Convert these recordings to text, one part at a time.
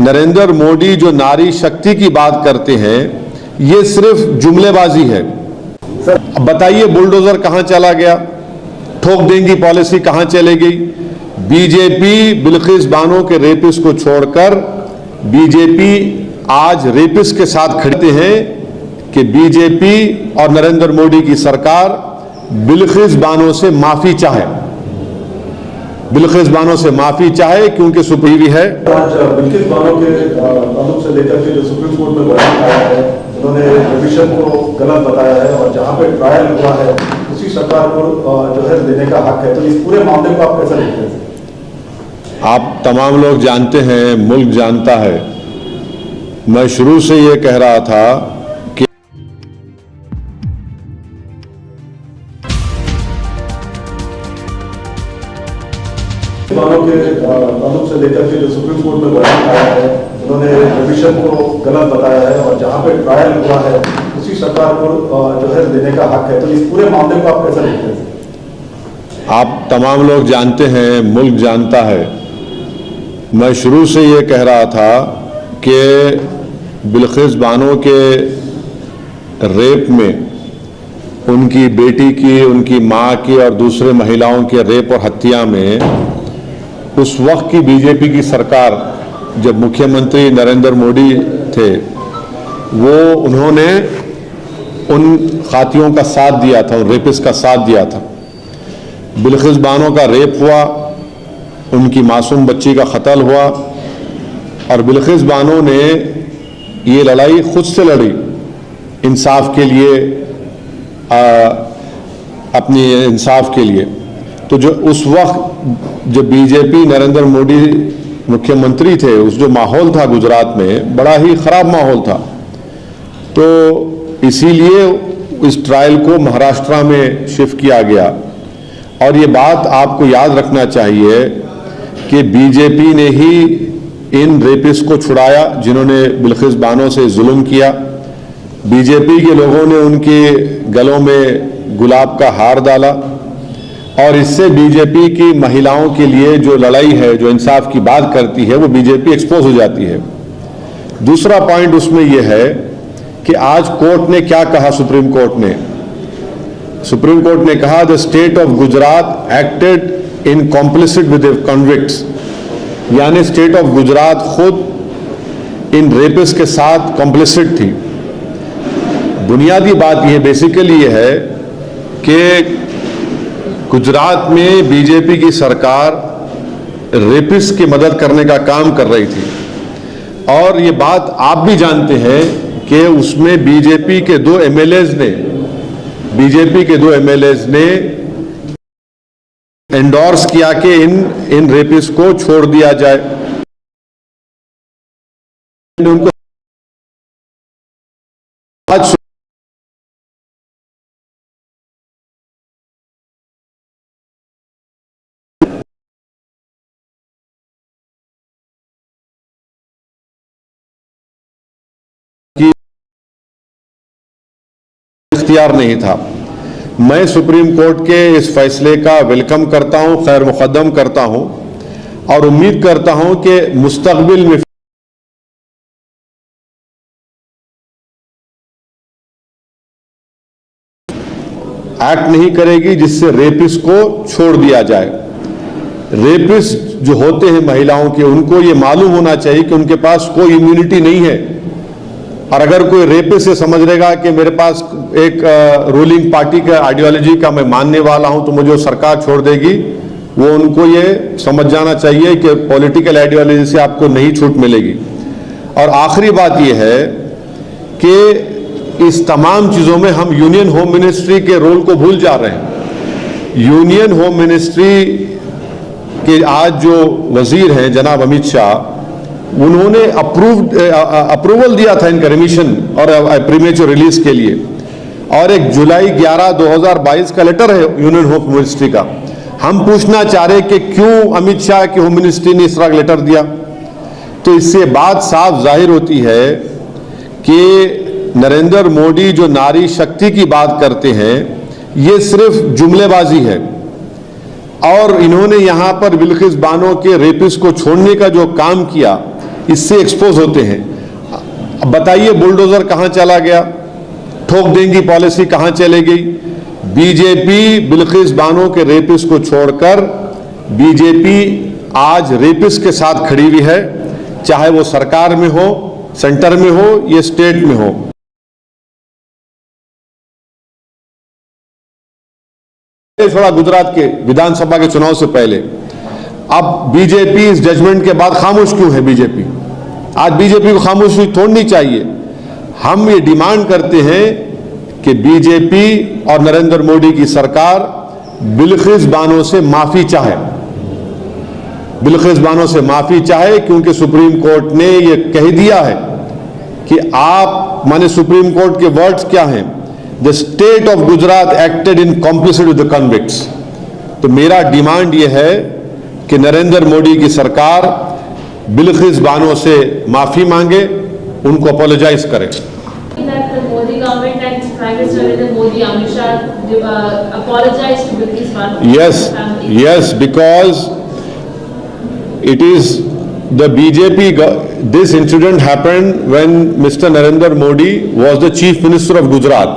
नरेंद्र मोदी जो नारी शक्ति की बात करते हैं, ये सिर्फ जुमलेबाजी है। अब बताइए बुलडोजर कहां चला गया, ठोक देंगी पॉलिसी कहां चले गई? बीजेपी बिल्किस बानो के रेपिस्ट को छोड़कर बीजेपी आज रेपिस्ट के साथ खड़े हैं कि बीजेपी और नरेंद्र मोदी की सरकार बिल्किस बानो से माफी चाहे, बिल्किस बानो से माफी चाहे क्योंकि सुप्रीम है। आज बिल्किस बानो के ताल्लुक से लेकर के जो सुप्रीम कोर्ट में बयान आया है, उन्होंने रिविजन को गलत बताया है और जहां पे ट्रायल हुआ है उसी सरकार को जो है देने का हक है, तो इस पूरे मामले को आप कैसे देखते हैं? आप तमाम लोग जानते हैं, मुल्क जानता है, मैं शुरू से ये कह रहा था कि बानो के ताल्लुक से लेकर के जो सुप्रीम कोर्ट में बयान आया है, उन्होंने रिविजन को गलत बताया है और जहां पे ट्रायल हुआ है उसी सरकार को जो है देने का हक है, तो इस पूरे मामले को आप कैसे देखते हैं? आप तमाम लोग जानते हैं, मुल्क जानता है, मैं शुरू से ये कह रहा था कि बिल्किस बानो के रेप में उनकी बेटी की, उनकी मां की और दूसरे महिलाओं के रेप और हत्या में उस वक्त की बीजेपी की सरकार, जब मुख्यमंत्री नरेंद्र मोदी थे, वो उन्होंने उन खातियों का साथ दिया था, उन रेपिस्ट का साथ दिया था। बिल्किस बानो का रेप हुआ, उनकी मासूम बच्ची का कत्ल हुआ और बिल्किस बानो ने ये लड़ाई खुद से लड़ी इंसाफ के लिए, अपनी इंसाफ के लिए। तो जो उस वक्त जब बीजेपी नरेंद्र मोदी मुख्यमंत्री थे, उस जो माहौल था गुजरात में, बड़ा ही खराब माहौल था, तो इसीलिए इस ट्रायल को महाराष्ट्र में शिफ्ट किया गया। और ये बात आपको याद रखना चाहिए कि बीजेपी ने ही इन रेपिस्ट को छुड़ाया जिन्होंने बिल्किस बानो से जुल्म किया। बीजेपी के लोगों ने उनके गलों में गुलाब का हार डाला और इससे बीजेपी की महिलाओं के लिए जो लड़ाई है, जो इंसाफ की बात करती है, वो बीजेपी एक्सपोज हो जाती है। दूसरा पॉइंट उसमें यह है कि आज कोर्ट ने क्या कहा, सुप्रीम कोर्ट ने कहा the state of Gujarat acted in complicit with convicts, यानी स्टेट ऑफ गुजरात खुद इन रेपिस्ट के साथ कॉम्प्लिसिट थी। बुनियादी बात यह बेसिकली ये है कि गुजरात में बीजेपी की सरकार रेपिस्ट की मदद करने का काम कर रही थी और ये बात आप भी जानते हैं कि उसमें बीजेपी के दो एमएलएज ने एंडोर्स किया कि इन रेपिस्ट को छोड़ दिया जाए। उनको आज इख्तियार नहीं था। मैं सुप्रीम कोर्ट के इस फैसले का वेलकम करता हूं, खैर मुकद्दम करता हूं और उम्मीद करता हूं कि मुस्तकबिल में एक्ट नहीं करेगी जिससे रेपिस्ट को छोड़ दिया जाए। रेपिस्ट जो होते हैं महिलाओं के, उनको ये मालूम होना चाहिए कि उनके पास कोई इम्यूनिटी नहीं है और अगर कोई रेपिस्ट से समझ लेगा कि मेरे पास एक रूलिंग पार्टी का आइडियोलॉजी का मैं मानने वाला हूं तो मुझे सरकार छोड़ देगी, वो उनको ये समझ जाना चाहिए कि पॉलिटिकल आइडियोलॉजी से आपको नहीं छूट मिलेगी। और आखिरी बात यह है कि इस तमाम चीज़ों में हम यूनियन होम मिनिस्ट्री के रोल को भूल जा रहे हैं। यूनियन होम मिनिस्ट्री के आज जो वजीर हैं जनाब अमित शाह, उन्होंने अप्रूवल दिया था इनका रिमिशन और प्रीमेच्योर रिलीज के लिए और एक जुलाई 11, 2022 का लेटर है यूनियन होम मिनिस्ट्री का। हम पूछना चाह रहे कि क्यों अमित शाह की होम मिनिस्ट्री ने इस तरह लेटर दिया। तो इससे बात साफ जाहिर होती है कि नरेंद्र मोदी जो नारी शक्ति की बात करते हैं, ये सिर्फ जुमलेबाजी है और इन्होंने यहां पर बिल्किस बानो के रेपिस्ट को छोड़ने का जो काम किया, इससे एक्सपोज होते हैं। अब बताइए बुलडोजर कहां चला गया, ठोक देंगी पॉलिसी कहां चले गई। बीजेपी बिल्किस बानो के रेपिस्ट को छोड़कर बीजेपी आज रेपिस्ट के साथ खड़ी हुई है, चाहे वो सरकार में हो, सेंटर में हो या स्टेट में हो। थोड़ा गुजरात के विधानसभा के चुनाव से पहले, अब बीजेपी इस जजमेंट के बाद खामोश क्यों है? बीजेपी आज बीजेपी को खामोशी तोड़नी चाहिए। हम ये डिमांड करते हैं कि बीजेपी और नरेंद्र मोदी की सरकार बिल्किस बानो से माफी चाहे, बिल्किस बानो से माफी चाहे, क्योंकि सुप्रीम कोर्ट ने ये कह दिया है कि आप, माने सुप्रीम कोर्ट के वर्ड्स क्या हैं, the state of Gujarat acted in complicit with the convicts. तो मेरा डिमांड यह है कि नरेंद्र मोदी की सरकार बिल्किस बानो से माफी मांगे, उनको अपोलोजाइज करे। That the Modi government and Prime Minister Narendra Modi, Amit Shah, apologized to Bilkis Bano. Yes, because it is the BJP. This incident happened when Mr. Narendra Modi was the Chief Minister of Gujarat,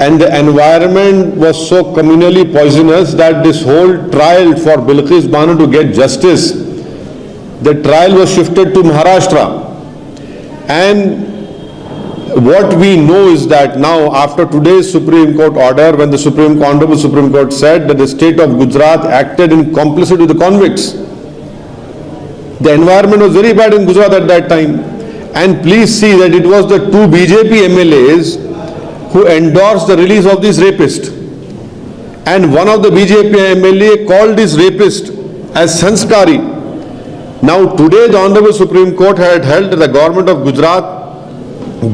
and the environment was so communally poisonous that this whole trial for Bilkis Bano to get justice, the trial was shifted to Maharashtra, and what we know is that now after today's Supreme Court order, when the Honorable Supreme Court said that the state of Gujarat acted in complicity with the convicts, the environment was very bad in Gujarat at that time. And please see that it was the two BJP MLAs who endorsed the release of this rapist. And one of the BJP MLA called this rapist as Sanskari. Now today the Honorable Supreme Court had held that the government of Gujarat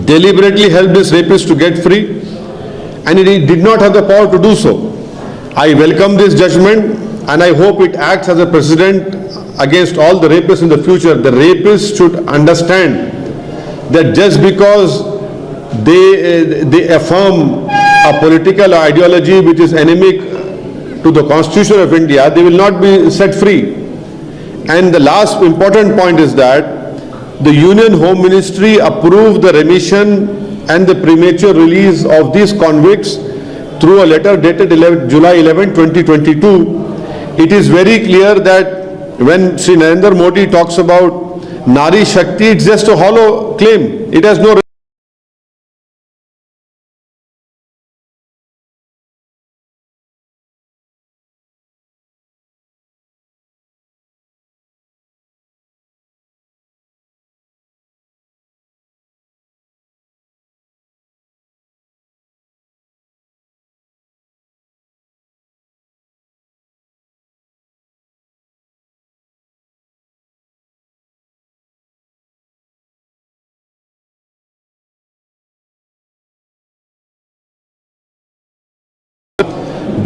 deliberately helped this rapist to get free, and it did not have the power to do so. I welcome this judgment, and I hope it acts as a precedent against all the rapists in the future. The rapists should understand that just because they affirm a political ideology which is enemic to the Constitution of India, they will not be set free. And the last important point is that the Union Home Ministry approved the remission and the premature release of these convicts through a letter dated July 11, 2022. It is very clear that when Sri Narendra Modi talks about Nari Shakti, it's just a hollow claim. It has no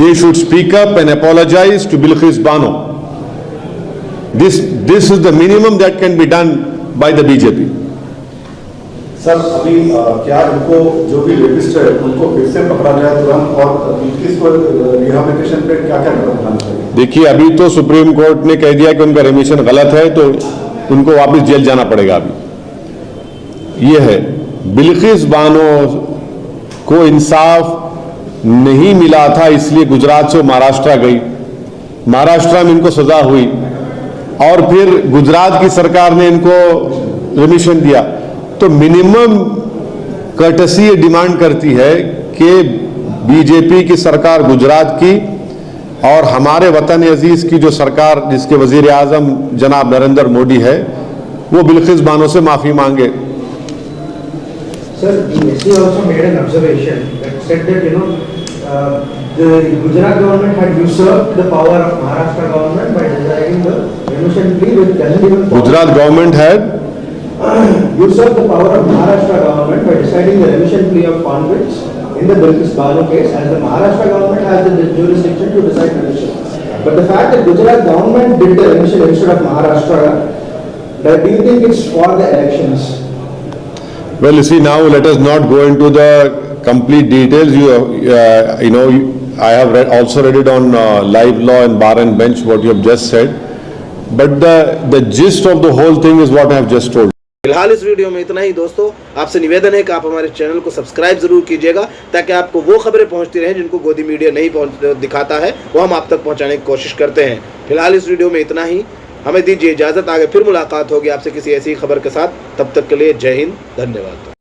they should speak up and apologize to Bilkis Bano. This is the minimum that can be done by the BJP. Sir अभी क्या इनको जो भी rapist है उनको फिर से पकड़ा जाए तुरंत, और बिल्किस को रिहैबिलिटेशन पे क्या क्या कदम उठाना चाहिए? देखिए, अभी तो सुप्रीम कोर्ट ने कह दिया कि उनका रेमिशन गलत है, तो उनको वापस जेल जाना पड़ेगा। अभी ये है, बिल्किस बानो को इंसाफ नहीं मिला था, इसलिए गुजरात से महाराष्ट्र गई, महाराष्ट्र में इनको सजा हुई, और फिर गुजरात की सरकार ने इनको रिमिशन दिया। तो मिनिमम कर्टसी ये डिमांड करती है कि बीजेपी की सरकार गुजरात की और हमारे वतन अजीज की जो सरकार, जिसके वजीर आजम जनाब नरेंद्र मोदी है, वो बिल्किस बानो से माफी मांगे। Sir, the SC also made an observation that said that, the Gujarat government had usurped the power of Maharashtra government by deciding the remission plea, which doesn't even... Gujarat government had usurped the power of Maharashtra government by deciding the remission plea of convicts in the Bilkis Bano case, as the Maharashtra government has the jurisdiction to decide remission. But the fact that Gujarat government did the remission instead of Maharashtra, do you think it's for the elections? Well, you see, now let us not go into the complete details. I have also read it on Live Law and Bar and Bench, what you have just said. but the gist of the whole thing is what I have just told. फिलहाल इस video में इतना ही दोस्तों। आपसे निवेदन है कि आप हमारे चैनल को सब्सक्राइब जरूर कीजिएगा ताकि आपको वो खबरें पहुंचती रहें जिनको गोदी मीडिया नहीं दिखाता है, वो हम आप तक पहुंचाने की कोशिश करते हैं। फिलहाल इस वीडियो में इतना ही, हमें दीजिए इजाज़त। आगे फिर मुलाकात होगी आपसे किसी ऐसी खबर के साथ। तब तक के लिए जय हिंद, धन्यवाद।